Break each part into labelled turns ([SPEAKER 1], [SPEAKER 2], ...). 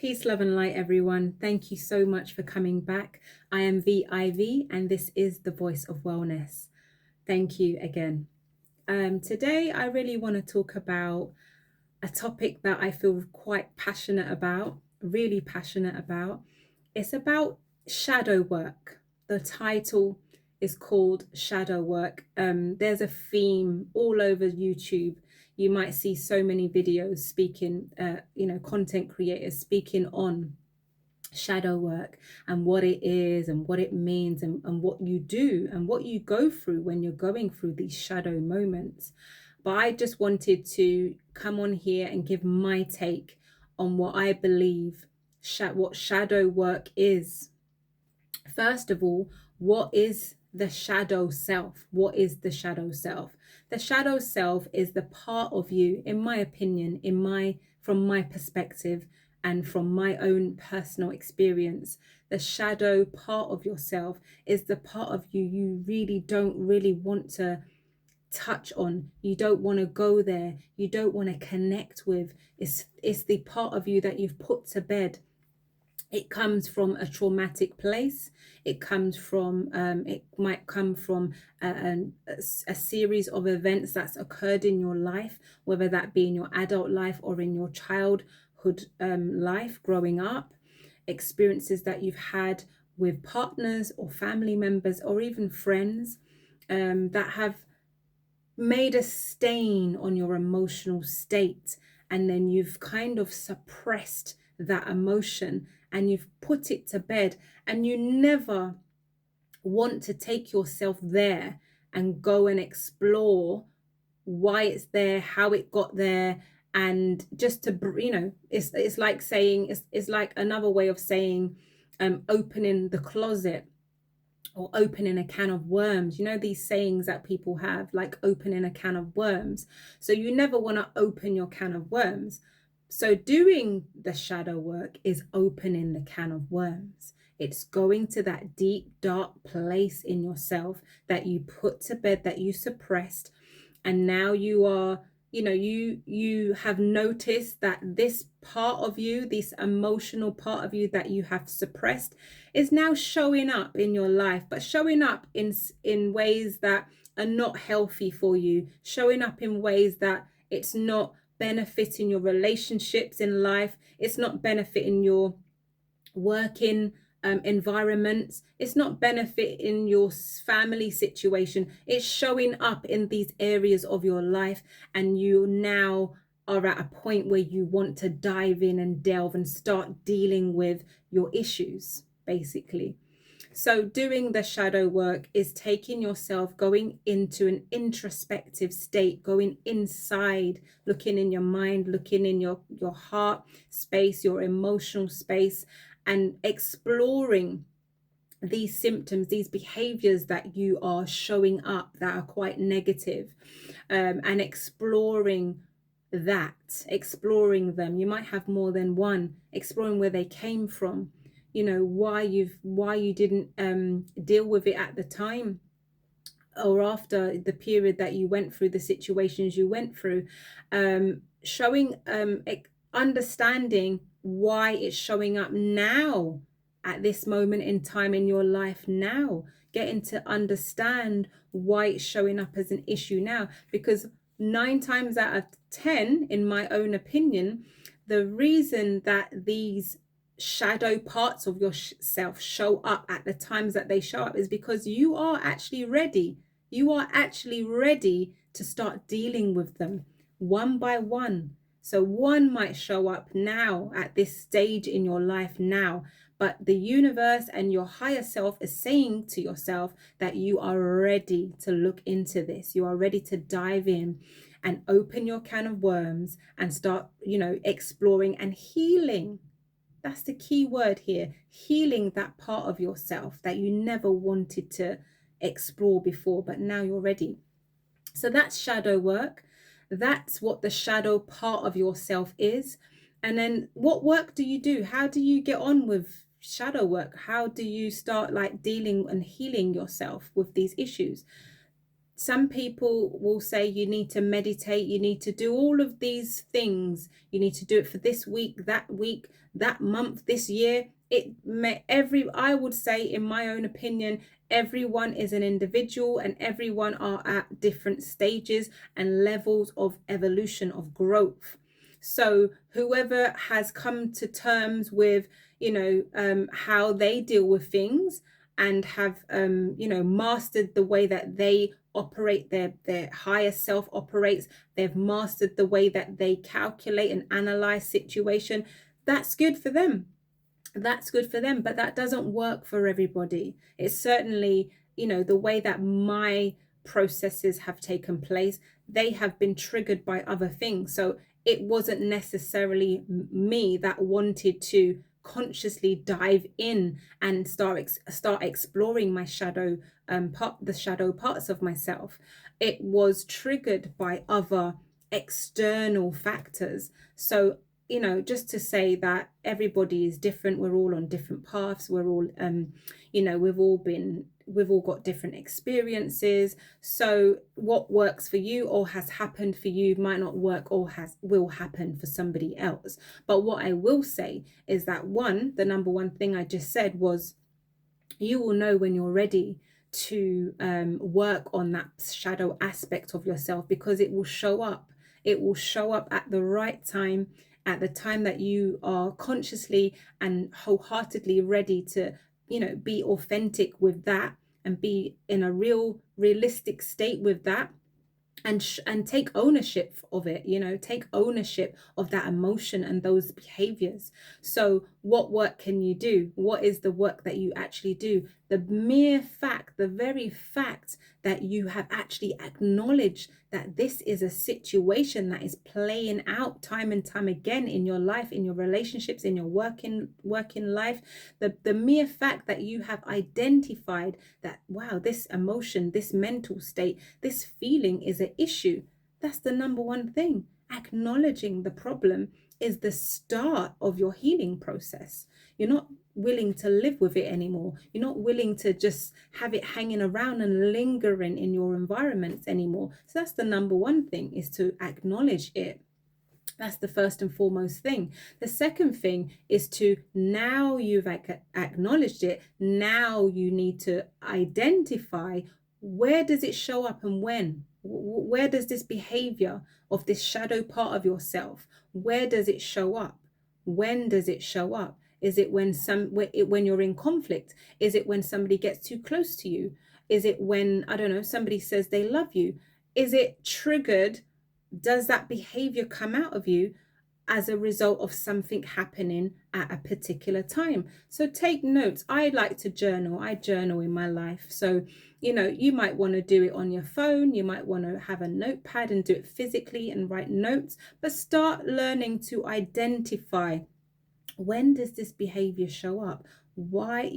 [SPEAKER 1] Peace, love, and light, everyone. Thank you so much for coming back. I am Vee-Ivy, and this is the Voice of Wellness. Thank you again. Today, I really want to talk about a topic that I feel quite passionate about, really passionate about. It's about shadow work. The title is called Shadow Work. There's a theme all over YouTube. You might see so many videos speaking, content creators speaking on shadow work and what it is and what it means and what you do and what you go through when you're going through these shadow moments. But I just wanted to come on here and give my take on what I believe what shadow work is. First of all, what is the shadow self? What is the shadow self? The shadow self is the part of you, in my opinion, from my perspective and from my own personal experience. The shadow part of yourself is the part of you really don't really want to touch on. You don't want to go there. You don't want to connect with. It's the part of you that you've put to bed. It comes from a traumatic place. It might come from a series of events that's occurred in your life, whether that be in your adult life or in your childhood life growing up, experiences that you've had with partners or family members or even friends that have made a stain on your emotional state, and then you've kind of suppressed that emotion and you've put it to bed, and you never want to take yourself there and go and explore why it's there, how it got there, and just to it's like saying it's like another way of saying opening the closet or opening a can of worms. These sayings that people have, like opening a can of worms. So you never want to open your can of worms. So doing the shadow work is opening the can of worms. It's going to that deep, dark place in yourself that you put to bed, that you suppressed. And now you are, you have noticed that this part of you, this emotional part of you that you have suppressed, is now showing up in your life, but showing up in ways that are not healthy for you, showing up in ways that it's not benefiting your relationships in life, it's not benefiting your working environments, it's not benefiting your family situation. It's showing up in these areas of your life, and you now are at a point where you want to dive in and delve and start dealing with your issues, basically. So doing the shadow work is taking yourself, going into an introspective state, going inside, looking in your mind, looking in your heart space, your emotional space, and exploring these symptoms, these behaviors that you are showing up that are quite negative, and exploring them. You might have more than one, exploring where they came from, why you didn't deal with it at the time or after the period that you went through, the situations you went through, showing understanding why it's showing up now at this moment in time in your life now, getting to understand why it's showing up as an issue now. Because 9 times out of 10, in my own opinion, the reason that these shadow parts of yourself show up at the times that they show up is because you are actually ready. You are actually ready to start dealing with them one by one. So one might show up now at this stage in your life now, but the universe and your higher self is saying to yourself that you are ready to look into this. You are ready to dive in and open your can of worms and start, exploring and healing. That's the key word here, healing that part of yourself that you never wanted to explore before, but now you're ready. So that's shadow work. That's what the shadow part of yourself is. And then what work do you do? How do you get on with shadow work? How do you start dealing and healing yourself with these issues? Some people will say you need to meditate, you need to do all of these things, you need to do it for this week, that month, this year. It may I would say, in my own opinion, everyone is an individual, and everyone are at different stages and levels of evolution, of growth. So whoever has come to terms with, how they deal with things, and have mastered the way that they operate, their higher self operates, they've mastered the way that they calculate and analyze situation, that's good for them. That's good for them, but that doesn't work for everybody. It's certainly, the way that my processes have taken place, they have been triggered by other things. So it wasn't necessarily me that wanted to consciously dive in and start exploring my the shadow parts of myself. It was triggered by other external factors. So, just to say that everybody is different, we're all on different paths, we're all we've all got different experiences. So what works for you or has happened for you might not work or will happen for somebody else. But what I will say is that the number one thing I just said was, you will know when you're ready to work on that shadow aspect of yourself, because it will show up. It will show up at the right time, at the time that you are consciously and wholeheartedly ready to, be authentic with that, and be in a realistic state with that, and take ownership of it. Take ownership of that emotion and those behaviors. So what work can you do? What is the work that you actually do? The very fact that you have actually acknowledged that this is a situation that is playing out time and time again in your life, in your relationships, in your working life. The mere fact that you have identified that, wow, this emotion, this mental state, this feeling is an issue. That's the number one thing. Acknowledging the problem is the start of your healing process. You're not willing to live with it anymore. You're not willing to just have it hanging around and lingering in your environments anymore. So that's the number one thing, is to acknowledge it. That's the first and foremost thing. The second thing is to, now you've acknowledged it, now you need to identify, where does it show up and when? Where does this behavior of this shadow part of yourself, where does it show up? When does it show up? Is it when you're in conflict? Is it when somebody gets too close to you? Is it when, I don't know, somebody says they love you? Is it triggered? Does that behavior come out of you as a result of something happening at a particular time? So take notes. I like to journal. I journal in my life. So, you might want to do it on your phone. You might want to have a notepad and do it physically and write notes, but start learning to identify, when does this behavior show up? Why,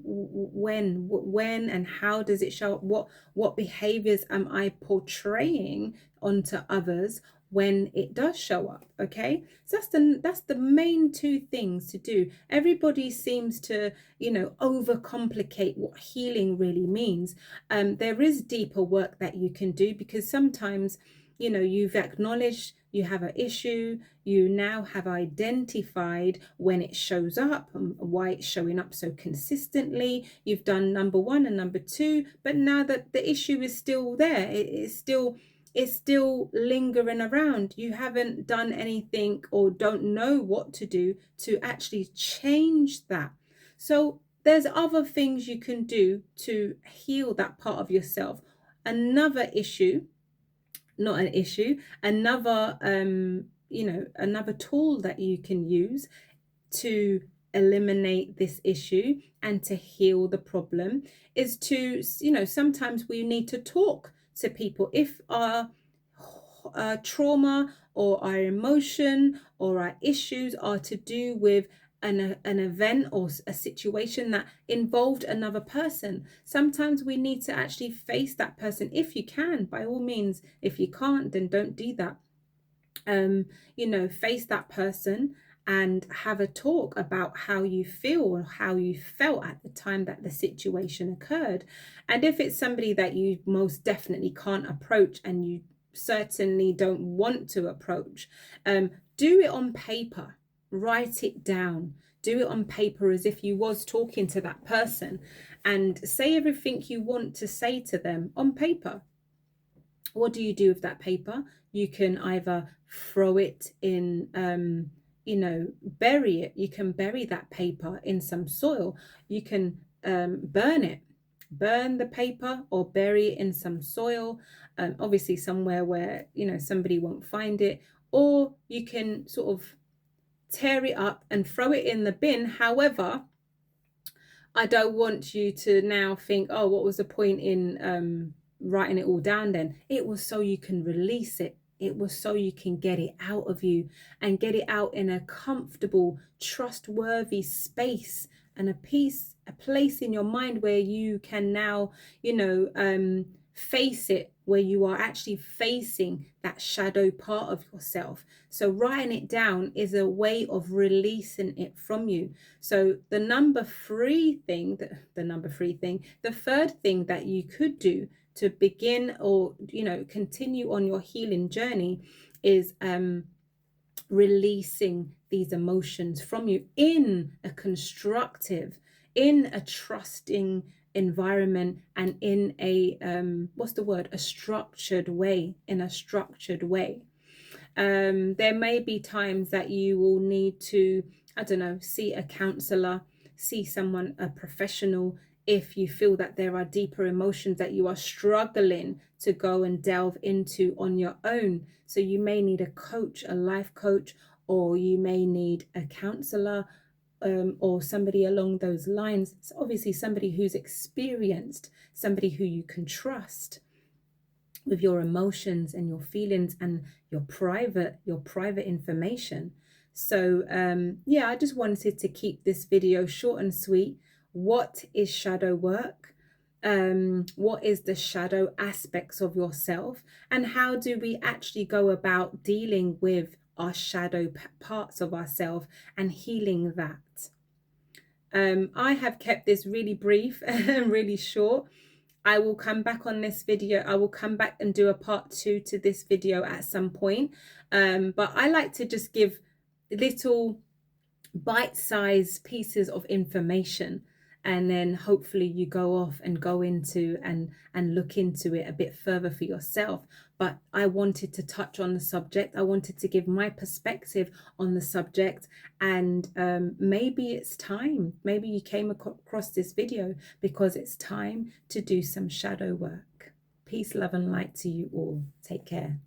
[SPEAKER 1] when and how does it show up? What behaviors am I portraying onto others when it does show up? Okay, so that's the main two things to do. Everybody seems to, overcomplicate what healing really means. There is deeper work that you can do, because sometimes, you've acknowledged you have an issue, you now have identified when it shows up and why it's showing up so consistently. You've done number one and number two, but now that the issue is still there, it's still lingering around. You haven't done anything or don't know what to do to actually change that. So there's other things you can do to heal that part of yourself. Another issue, not an issue, another another tool that you can use to eliminate this issue and to heal the problem is to, sometimes we need to talk to people. If our trauma or our emotion or our issues are to do with an event or a situation that involved another person, sometimes we need to actually face that person, if you can, by all means. If you can't, then don't do that. Face that person and have a talk about how you feel or how you felt at the time that the situation occurred. And if it's somebody that you most definitely can't approach and you certainly don't want to approach, do it on paper, write it down, do it on paper as if you was talking to that person, and say everything you want to say to them on paper. What do you do with that paper? You can either throw it in, bury it. You can bury that paper in some soil. You can burn it, burn the paper, or bury it in some soil, obviously somewhere where, somebody won't find it. Or you can sort of tear it up and throw it in the bin. However, I don't want you to now think, oh, what was the point in writing it all down then? It was so you can release it. It was so you can get it out of you and get it out in a comfortable, trustworthy space and a place in your mind where you can now, face it, where you are actually facing that shadow part of yourself. So writing it down is a way of releasing it from you. So the third thing that you could do to begin or, continue on your healing journey is releasing these emotions from you in a constructive, in a trusting environment, and in a a structured way. There may be times that you will need to, I don't know, see a counselor, see someone, a professional, if you feel that there are deeper emotions that you are struggling to go and delve into on your own. So you may need a coach, a life coach, or you may need a counselor, or somebody along those lines. So obviously somebody who's experienced, somebody who you can trust with your emotions and your feelings and your private information. So I just wanted to keep this video short and sweet. What is shadow work? What is the shadow aspects of yourself, and how do we actually go about dealing with our shadow parts of ourselves and healing that? I have kept this really brief and really short. I will come back on this video. I will come back and do a part 2 to this video at some point. But I like to just give little bite-sized pieces of information, and then hopefully you go off and go into and look into it a bit further for yourself. But I wanted to touch on the subject. I wanted to give my perspective on the subject, and maybe it's time. Maybe you came across this video because it's time to do some shadow work. Peace, love, and light to you all. Take care.